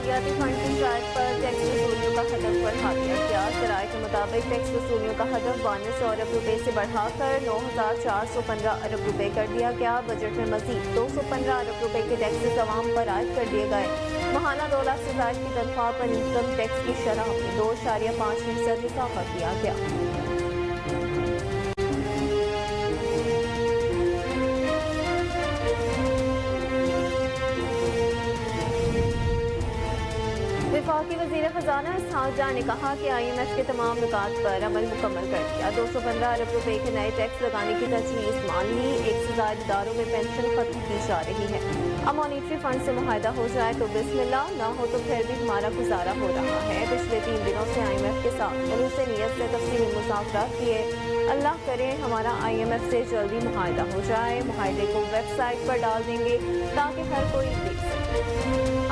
مالیاتی فنڈ کی شرائط پر ٹیکس وصولیوں کا ہدف بڑھا دیا گیا۔ ذرائع کے مطابق ٹیکس وصولیوں کا ہدف 9200 ارب روپے سے بڑھا کر 9415 ارب روپے کر دیا گیا۔ بجٹ میں مزید 215 ارب روپے کے ٹیکسز عوام پر عائد کر دیے گئے۔ ماہانہ 2 لاکھ سے زائد کی تنخواہ پر انکم ٹیکس کی شرح میں 2.5% اضافہ کیا گیا۔ وفاقی وزیر خزانہ اسحاق ڈار نے کہا کہ IMF کے تمام نکات پر عمل مکمل کر دیا۔ 215 ارب روپے کے نئے ٹیکس لگانے کی تجویز مان لی۔ 1 سے زائد اداروں میں پینشن ختم کی جا رہی ہے۔ اب مانیٹری فنڈ سے معاہدہ ہو جائے تو بسم اللہ، نہ ہو تو پھر بھی ہمارا گزارا ہو رہا ہے۔ پچھلے 3 دنوں سے IMF کے ساتھ خلوص نیت سے تفصیلی مذاکرات کیے۔ اللہ کرے ہمارا IMF سے جلدی معاہدہ ہو جائے۔ معاہدے کو ویب سائٹ پر ڈال دیں گے تاکہ ہر کوئی دیکھ سکے۔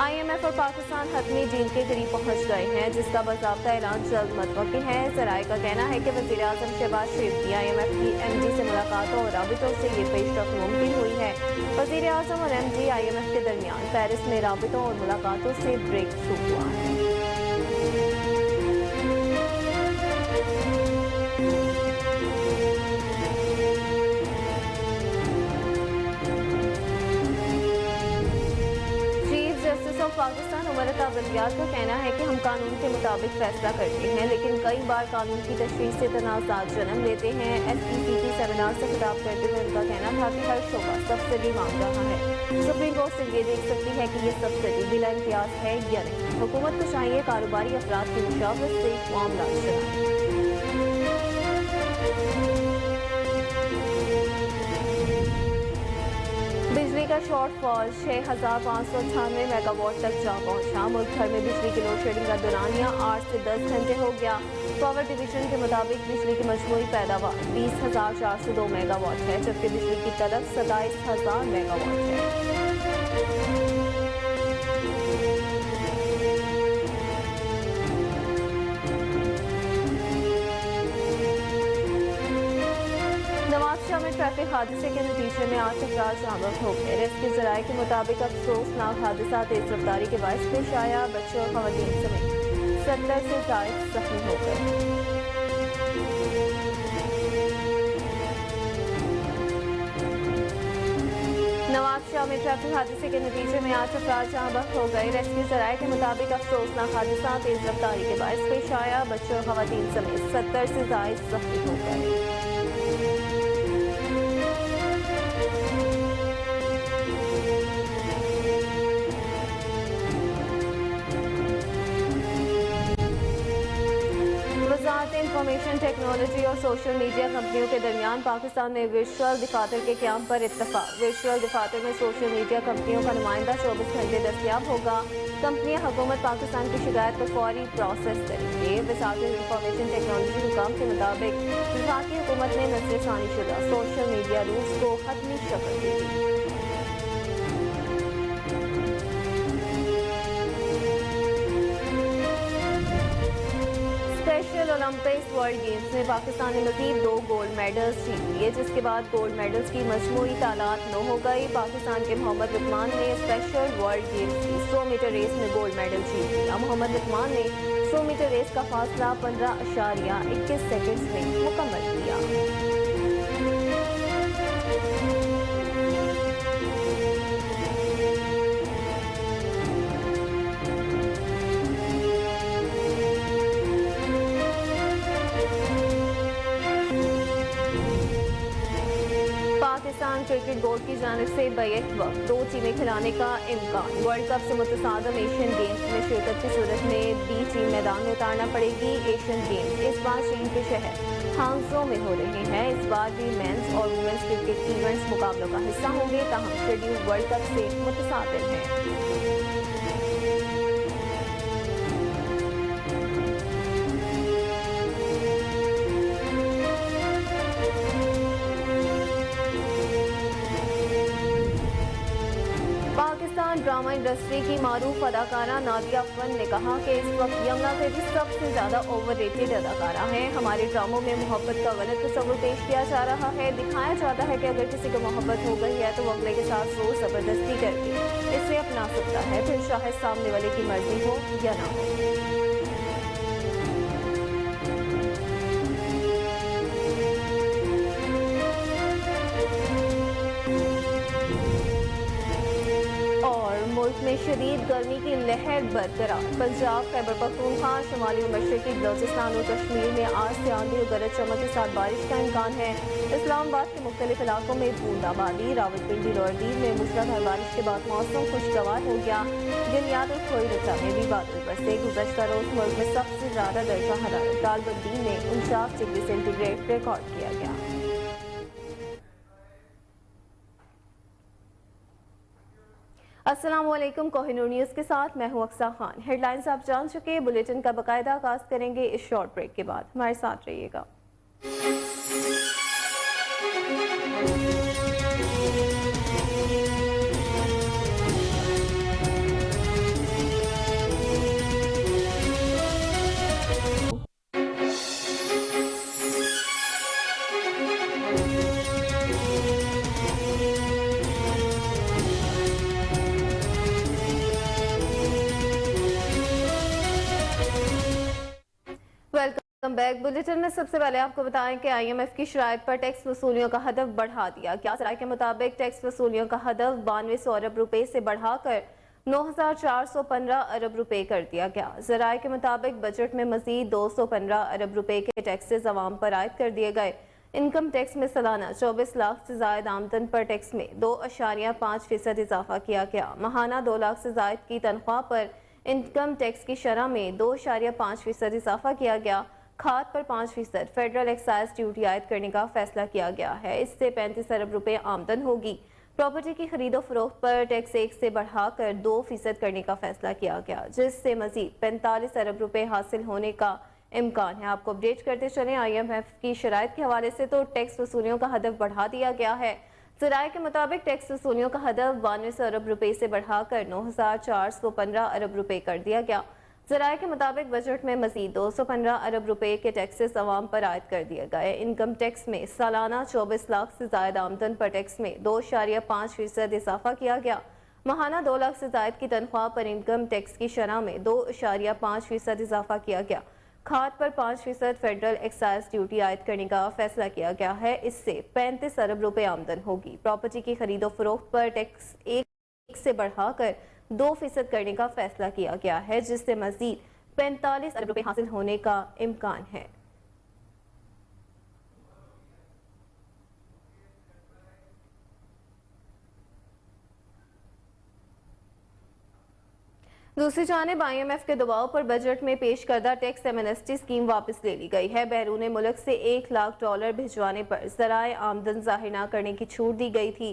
IMF اور پاکستان حتمی ڈیل کے قریب پہنچ گئے ہیں، جس کا باضابطہ اعلان جلد متوقع ہے۔ ذرائع کا کہنا ہے کہ وزیر اعظم شہباز شریف کی IMF کی MD سے ملاقاتوں اور رابطوں سے یہ پیش رفت ممکن ہوئی ہے۔ وزیر اعظم اور MD IMF کے درمیان پیرس میں رابطوں اور ملاقاتوں سے بریک تھرو ہوا ہے۔ پاکستان عمر عطا بندیات کا کہنا ہے کہ ہم قانون کے مطابق فیصلہ کرتے ہیں، لیکن کئی بار قانون کی تشریح سے تنازعات جنم لیتے ہیں۔ SEC سیمینار سے خطاب کرتے ہوئے ان کا کہنا تھا کہ ہر شعبہ سبسڈی مانگ رہا ہے۔ سپریم کورٹ سے یہ دیکھ سکتی ہے کہ یہ سبسڈی بلا امتیاز ہے یا نہیں۔ حکومت کو چاہیے کاروباری افراد کی مشاورت سے معاملات چلائیں۔ بجلی کا شارٹ فال 6598 میگا واٹ تک جا پہنچا۔ ملک بھر میں بجلی کی لوڈ شیڈنگ کا دورانیہ 8 سے 10 گھنٹے ہو گیا۔ پاور ڈویژن کے مطابق بجلی کی مجموعی پیداوار 20,402 میگا واٹ ہے، جبکہ بجلی کی طلب 27,000 میگا واٹ ہے۔ نوابشاہ میں ٹریفک حادثے کے نتیجے میں 8 افراد ہلاک ہو گئے۔ ریسکیو ذرائع کے مطابق افسوسناک حادثہ تیز رفتاری کے باعث پیش آیا۔ بچوں اور خواتین سمیت 70 سے زائد زخمی ہو گئے۔ نوابشاہ میں ٹریفک حادثے کے نتیجے میں 8 افراد جاں بحق ہو گئے۔ ریسکیو ذرائع کے مطابق افسوسناک حادثہ تیز رفتاری کے باعث پیش آیا۔ بچوں اور خواتین سمیت 70 سے زائد زخمی ہو گئے۔ وزارت انفارمیشن ٹیکنالوجی اور سوشل میڈیا کمپنیوں کے درمیان پاکستان میں ورچوئل دفاتر کے قیام پر اتفاق۔ ورچوئل دفاتر میں سوشل میڈیا کمپنیوں کا نمائندہ 24 گھنٹے دستیاب ہوگا۔ کمپنیاں حکومت پاکستان کی شکایت کو فوری پروسیس کریں گے۔ وزارت انفارمیشن ٹیکنالوجی حکام کے مطابق وفاقی حکومت نے نظر ثانی شدہ سوشل میڈیا رولز کو حتمی شکل دے دی۔ اسپیشل اولمپکس ورلڈ گیمز میں پاکستان نے مزید 2 گولڈ میڈلز جیت لیے، جس کے بعد گولڈ میڈلز کی مجموعی تعداد 9 ہو گئی۔ پاکستان کے محمد لقمان نے اسپیشل ورلڈ گیمز کی 100 میٹر ریس میں گولڈ میڈل جیت لیا۔ محمد لقمان نے 100 میٹر ریس کا فاصلہ 15.21 سیکنڈز میں مکمل کیا۔ پاکستان کرکٹ بورڈ کی جانب سے بیک وقت 2 ٹیمیں کھلانے کا امکان۔ ورلڈ کپ سے متصادم ایشین گیمز میں شرکت کی صورت میں B ٹیم میدان میں اتارنا پڑے گی۔ ایشین گیمز اس بار چین کے شہر ہانگزو میں ہو رہے ہیں۔ اس بار بھی مینز اور ویمنز کرکٹ ایونٹس مقابلوں کا حصہ ہوں گے، تاہم شیڈول ورلڈ کپ سے متصادم ہے۔ پاکستان पाकिस्तान ड्रामा इंडस्ट्री की मारूफ अदाकारा नादिया फन ने कहा कि इस वक्त यमुना तेजी सबसे ज़्यादा ओवर रेटेड अदाकारा है। हमारे ड्रामों में मोहब्बत का गलत तस्वुर पेश किया जा रहा है। दिखाया जाता है कि अगर किसी को मोहब्बत हो गई है तो वो अगले के साथ जोर जबरदस्ती करके इसे अपना सकता है, फिर चाहे सामने वाले की मर्जी हो या ना हो। मुल्क में शदीद गर्मी की लहर बरकरार। पंजाब, खैबर पख्तूनख्वा, शुमाली और मशरकी बलोचिस्तान और कश्मीर में आज से आंधी और गरज चमक के साथ बारिश का इम्कान है। इस्लामाबाद के मुख्तलिफ इलाकों में बूंदाबांदी, रावलपिंडी लोअरदीन में मूसलाधार बारिश के बाद मौसम खुशगवार हो गया। गिलियात और खोईरचा में भी बादल बरसे। गुज़श्ता रोज मुल्क में सबसे ज्यादा दर्जा हरारत रावलपिंडी में 49 डिग्री सेंटीग्रेड रिकॉर्ड किया गया। अस्सलाम वालेकुम, कोहिनूर न्यूज़ के साथ मैं हूं अक्सा खान। हेडलाइंस आप जान चुके, बुलेटिन का बाकायदा आगाज करेंगे इस शॉर्ट ब्रेक के बाद। हमारे साथ रहिएगा। Welcome back. बुलेटिन में सबसे पहले आपको बताएं कि IMF की शराइत पर टैक्स वसूलियों का हदफ बढ़ा दिया गया। सराय के मुताबिक टैक्स वसूलियों का हदफ 9200 अरब रुपए से बढ़ाकर 9415 अरब रुपए कर दिया गया। जराये के मुताबिक बजट में मजीद 215 अरब रुपए के टैक्सेस अवाम पर आयद कर दिए गए। इनकम टैक्स में सालाना 24 लाख से जायद आमदन पर टैक्स में 2.5% इजाफा किया गया। माहाना 2 लाख से जायद की तनख्वाह पर इनकम टैक्स की शरह में 2.5% इजाफा किया गया। खाद पर 5% फेडरल एक्साइज ड्यूटी आयद करने का फैसला किया गया है। इससे 35 अरब रुपए आमदन होगी। प्रॉपर्टी की खरीदो फरोख्त पर टैक्स 1 से बढ़ाकर 2% करने का फैसला किया गया, जिससे मजीद 45 अरब रुपए हासिल होने का इम्कान है। आपको अपडेट करते चले IMF की शराइत के हवाले से तो टैक्स वसूलियों का हदफ बढ़ा दिया गया है। ज़राए के मुताबिक टैक्स वसूलियों का हदफ 9200 अरब रुपए से बढ़ाकर 9415 अरब रुपए कर दिया गया। ज़राए के मुताबिक बजट में मजीद 215 अरब रुपए के टैक्सेस अवाम पर आयद कर दिए गए। इनकम टैक्स में सालाना 24 लाख से जायद आमदन पर टैक्स में 2.5% इजाफा किया गया। माहाना 2 लाख से जायद की तनख्वाह पर इनकम टैक्स की शरह में 2.5% इजाफा किया गया। खाद पर 5% फेडरल एक्साइज ड्यूटी आयद करने का फैसला किया गया है। इससे 35 अरब रुपए आमदन होगी। प्रॉपर्टी की खरीदो फरोख्त पर टैक्स 1 से बढ़ाकर 2% करने का फैसला किया गया है, जिससे मजीद 45 अरब रुपए हासिल होने का इम्कान है। दूसरी जानिब IMF के दबाव पर बजट में पेश करदा टैक्स एमनेस्टी स्कीम वापस ले ली गई है। बैरून मुल्क से $1 लाख भिजवाने पर ज़राए आमदन जाहिर न करने की छूट दी गई थी।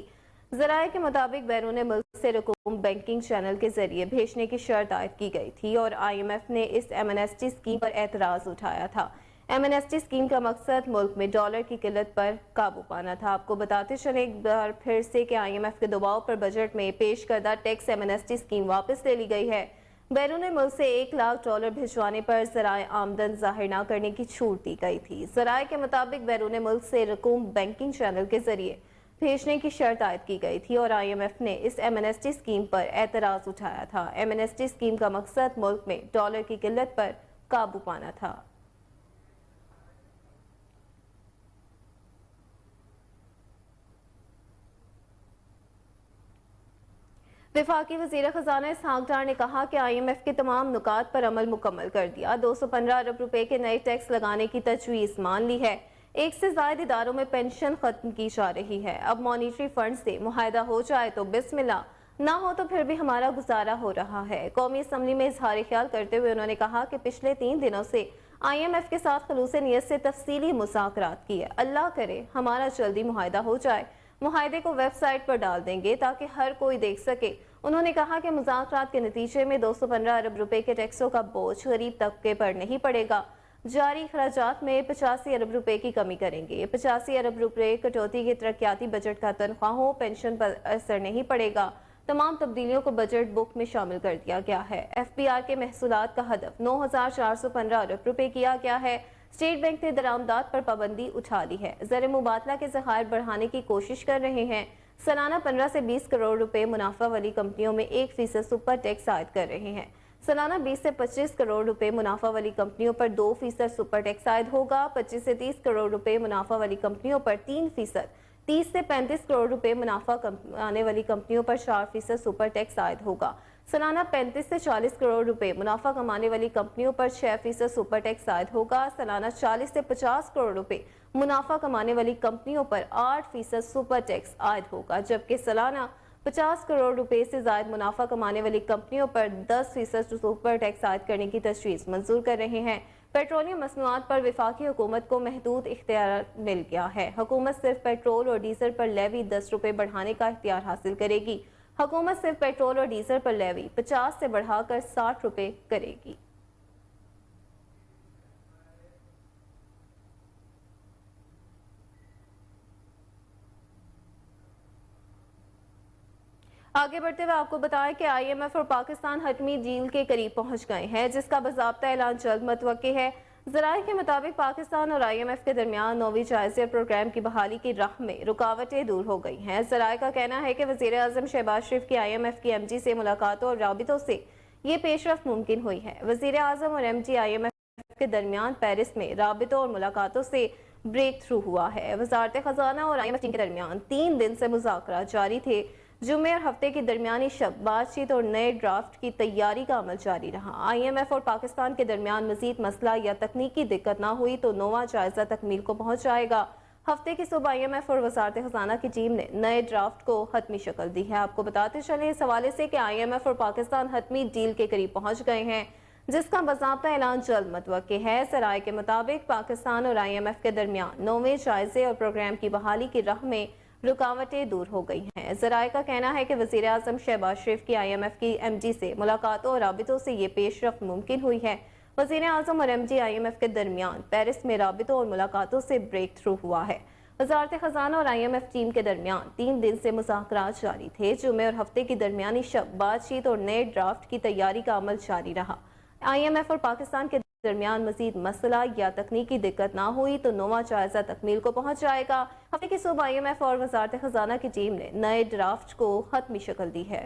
ज़राए के मुताबिक बैरून मुल्क से रकूम बैंकिंग चैनल के जरिए भेजने की शर्त आयद की गई थी और IMF ने इस एमनेस्टी स्कीम पर एतराज़ उठाया था। एमनेस्टी स्कीम का मकसद मुल्क में डॉलर की किल्लत पर काबू पाना था। आपको बताते चले एक बार फिर से कि IMF के दबाव पर बजट में पेश करदा टैक्स एमनेस्टी स्कीम वापस ले ली गई है। बैरून मुल्क से $1 लाख भिजवाने पर ज़राए आमदन जाहिर न करने की छूट दी गई थी। ज़राए के मुताबिक बैरून मुल्क से रकूम बैंकिंग चैनल के जरिए भेजने की शर्त आयद की गई थी और IMF ने इस एमनेस्टी स्कीम पर एतराज़ उठाया था। एमनेस्टी स्कीम का मकसद मुल्क में डॉलर की किल्लत पर काबू पाना था। वफाकी वज़ीर ख़ज़ाना इसहाक डार ने कहा कि IMF के तमाम नुकात पर अमल मुकम्मल कर दिया। 215 अरब रुपए के नए टैक्स लगाने की तजवीज़ मान ली है। 1 से ज़ायद इदारों में पेंशन खत्म की जा रही है। अब मॉनिटरी फंड से मुआहदा हो जाए तो बिस्मिल्लाह, ना हो तो फिर भी हमारा गुजारा हो रहा है। कौमी असम्बली में इजहार ख्याल करते हुए उन्होंने कहा कि पिछले 3 दिनों से IMF के साथ खलूस नियत से तफसीली मुज़ाकरात किए। अल्लाह करे हमारा जल्दी मुआहदा हो जाए। मुआहदे को वेबसाइट पर डाल देंगे ताकि हर कोई देख सके। उन्होंने कहा कि मुज़ाकरात के नतीजे में 215 अरब रुपए के टैक्सों का बोझ गरीब तबके पर नहीं पड़ेगा। जारी खराजात में 85 अरब रुपए की कमी करेंगे। 85 अरब रुपए कटौती के तरक्याती बजट का तनख्वाहों पेंशन पर असर नहीं पड़ेगा। तमाम तब्दीलियों को बजट बुक में शामिल कर दिया गया है। FBR के महसूलात का हदफ 9,415 अरब रुपए किया गया है। स्टेट बैंक ने दरामदात पर पाबंदी उठा ली है। ज़र मुबादला के ज़खायर बढ़ाने की कोशिश कर रहे हैं। सालाना 15 से 20 करोड़ रुपए मुनाफा वाली कंपनियों में 1% सुपर टैक्स आयद कर रहे हैं। सालाना 20 से 25 करोड़ रुपए मुनाफा वाली कंपनियों पर 2% सुपर टैक्स आयद होगा। 25 से 30 करोड़ रुपए मुनाफा वाली कंपनियों पर 3%, 30 से 35 करोड़ रुपए मुनाफा आने वाली कंपनियों पर 4% सुपर टैक्स आयद होगा। सालाना 35 से 40 करोड़ रुपए मुनाफा कमाने वाली कंपनियों पर 6% सुपर टैक्स आयद होगा। सालाना 40 से 50 करोड़ रुपए मुनाफा कमाने वाली कंपनियों पर 8% सुपर टैक्स आयद होगा, जबकि सालाना 50 करोड़ रुपए से ज्यादा मुनाफा कमाने वाली कंपनियों पर 10% सुपर टैक्स आयद करने की तजवीज़ मंजूर कर रहे हैं। पेट्रोलियम मसनूआत पर वफाकी हुकूमत को महदूद इख्तियार मिल गया है। हुकूमत सिर्फ पेट्रोल और डीजल पर लेवी 10 रुपए बढ़ाने का इख्तियार हासिल करेगी। हुकूमत सिर्फ पेट्रोल और डीजल पर लेवी 50 से बढ़ाकर 60 रुपए करेगी। आगे बढ़ते हुए आपको बताएं कि IMF और पाकिस्तान हतमी डील के करीब पहुंच गए हैं, जिसका बाज़ाब्ता ऐलान जल्द मुतवक्की है। ज़राए के मुताबिक पाकिस्तान और IMF के दरमियान नौवीं जायज़े प्रोग्राम की बहाली की राह में रुकावटें दूर हो गई हैं। ज़राए का कहना है कि वज़ीर आज़म शहबाज शरीफ की IMF की MG से मुलाकातों और राबितों से ये पेशरफ मुमकिन हुई है। वज़ीर आज़म और MG IMF के दरमियान पेरिस में राबितों और मुलाकातों से ब्रेक थ्रू हुआ है। वज़ारत खजाना और IMF के दरमियान 3 दिन से मुज़ाकरात जारी थे। जुम्मे और हफ्ते की दरमियानी शब बातचीत और नए ड्राफ्ट की तैयारी का अमल जारी रहा। IMF और पाकिस्तान के दरमियान मजीद मसला या तकनीकी दिक्कत ना हुई तो नौवां जायजा तकमील को पहुंच जाएगा। हफ्ते की सुबह IMF और वजारत खजाना की टीम ने नए ड्राफ्ट को हतमी शक्ल दी है। आपको बताते चले इस हवाले से कि IMF और पाकिस्तान हतमी डील के करीब पहुंच गए हैं, जिसका बाज़ाब्ता ऐलान जल्द मुतवक्की है। ज़राए के मुताबिक पाकिस्तान और IMF के दरमियान नौवें जायजे और प्रोग्राम की बहाली की राह में रुकावटें दूर हो गई हैं। ज़राए का कहना है कि वज़ीर आज़म शहबाज शरीफ की IMF की MG से मुलाकातों और राबितों से ये पेशरफ मुमकिन हुई है। वज़ीर आज़म और MG IMF के दरमियान पेरिस में राबितों और मुलाकातों से ब्रेक थ्रू हुआ है। वज़ारत खजाना और IMF टीम के दरमियान 3 दिन से मुज़ाकरात जारी थे। जुम्मे और हफ्ते की दरमियानी शब बातचीत और नए ड्राफ्ट की तैयारी का अमल जारी रहा। IMF और पाकिस्तान के दरमियान मजीद मसला या तकनीकी दिक्कत ना हुई तो नौवां जायजा तकमील को पहुंच जाएगा। हफ्ते की सुबह IMF और वजारत खजाना की टीम ने नए ड्राफ्ट को हतमी शक्ल दी है।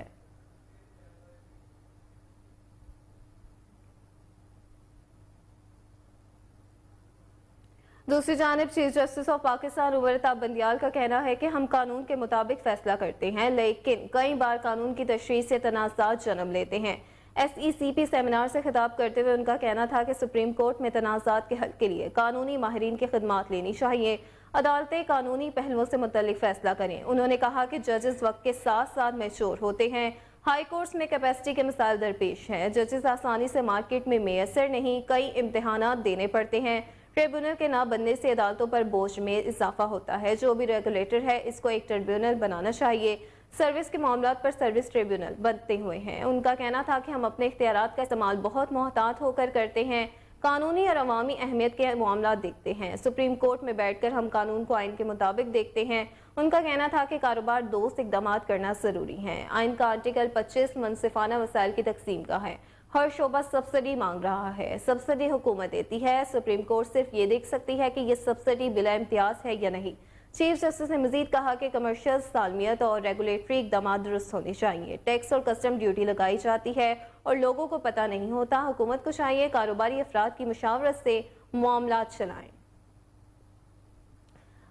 दूसरी जानिब chief justice of Pakistan Umar Ata Bandial का कहना है कि हम कानून के मुताबिक फैसला करते हैं, लेकिन कई बार कानून की तशरीह से तनाज़ात जन्म लेते हैं। SECP सेमिनार से खिताब करते हुए उनका कहना था कि सुप्रीम कोर्ट में तनाज़ात के हल के लिए कानूनी माहिरीन की खिदमात लेनी चाहिए। अदालतें कानूनी पहलुओं से मुतल्लिक फैसला करें। उन्होंने कहा कि जजेस वक्त के साथ साथ मैच्योर होते हैं। हाई कोर्ट्स में कैपेसिटी के मसाइल दरपेश हैं। जजेस आसानी से मार्केट में मैसर नहीं, कई इम्तहानात देने पड़ते हैं। ट्रिब्यूनल के ना बनने से अदालतों पर बोझ में इजाफा होता है। जो भी रेगुलेटर है इसको एक ट्रिब्यूनल बनाना चाहिए। सर्विस के मामलात पर सर्विस ट्रिब्यूनल बनते हुए हैं। उनका कहना था कि हम अपने इख्तियारात का इस्तेमाल बहुत मोहतात होकर करते हैं, कानूनी और अवामी अहमियत के मामला देखते हैं। सुप्रीम कोर्ट में बैठकर हम कानून को आइन के मुताबिक देखते हैं। उनका कहना था कि कारोबार दोस्त इकदाम करना जरूरी है। आइन का आर्टिकल 25 मुनसिफाना वसाइल की तकसीम का है। हर शोबा सब्सिडी मांग रहा है, सब्सिडी हुकूमत देती है। सुप्रीम कोर्ट सिर्फ ये देख सकती है कि ये सब्सिडी बिला इम्तियाज है या नहीं। चीफ जस्टिस ने मजीद कहा कि कमर्शियल सालमियत और रेगुलेटरी इकदाम दुरुस्त होने चाहिए। टैक्स और कस्टम ड्यूटी लगाई जाती है और लोगों को पता नहीं होता। हुकूमत को चाहिए कारोबारी अफराद की मुशावरत से मामलात चलाएं।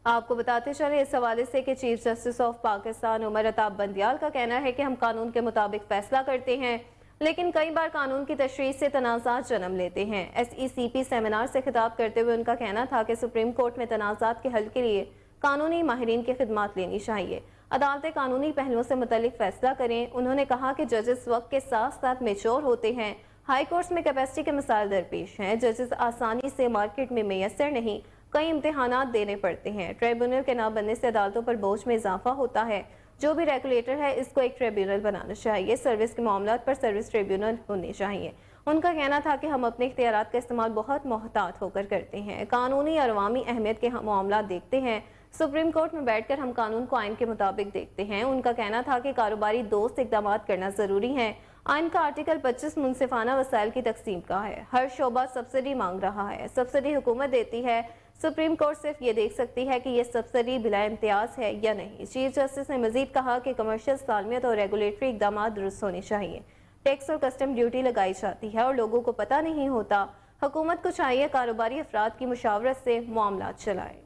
आपको बताते चले इस हवाले से कि chief justice of Pakistan Umar Ata Bandial का कहना है कि हम कानून के मुताबिक फैसला करते हैं, लेकिन कई बार कानून की तशरीह से तनाज़ात जन्म लेते हैं। SECP सेमिनार से खिताब करते हुए उनका कहना था कि सुप्रीम कोर्ट में तनाज़ात के हल के लिए कानूनी माहिरीन की खिदमात लेनी चाहिए। अदालतें कानूनी पहलुओं से मुतल्लिक फैसला करें। उन्होंने कहा कि जजेस वक्त के साथ साथ मैच्योर होते हैं। हाई कोर्ट्स में कैपेसिटी के मसाइल दरपेश हैं। जजेस आसानी से मार्केट में मैसर नहीं, कई इम्तहानात देने पड़ते हैं। ट्रिब्यूनल के ना बनने से अदालतों पर बोझ में इजाफा होता है। जो भी रेगुलेटर है इसको एक ट्रिब्यूनल बनाना चाहिए। सर्विस के मामलात पर सर्विस ट्रिब्यूनल होने चाहिए। उनका कहना था कि हम अपने इख्तियारात का इस्तेमाल बहुत मोहतात होकर करते हैं, कानूनी और अवामी अहमियत के मामला देखते हैं। सुप्रीम कोर्ट में बैठकर हम कानून को आइन के मुताबिक देखते हैं। उनका कहना था कि कारोबारी दोस्त इकदाम करना जरूरी है। आइन का आर्टिकल 25 मुनसिफाना वसाइल की तकसीम का है। हर शोबा सब्सिडी मांग रहा है, सब्सिडी हुकूमत देती है। सुप्रीम कोर्ट सिर्फ ये देख सकती है कि ये सब्सिडी बिला इम्तियाज है या नहीं। चीफ जस्टिस ने मजीद कहा कि कमर्शियल सालमियत और रेगुलेटरी इकदाम दुरुस्त होने चाहिए। टैक्स और कस्टम ड्यूटी लगाई जाती है और लोगों को पता नहीं होता। हुकूमत को चाहिए कारोबारी अफराद की मुशावरत से मामला चलाए।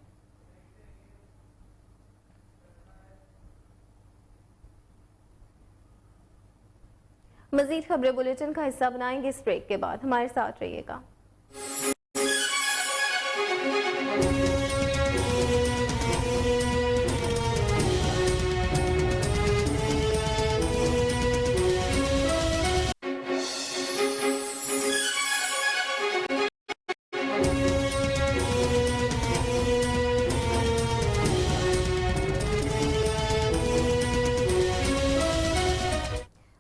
मजीद खबरें बुलेटिन का हिस्सा बनाएंगे इस ब्रेक के बाद, हमारे साथ रहिएगा।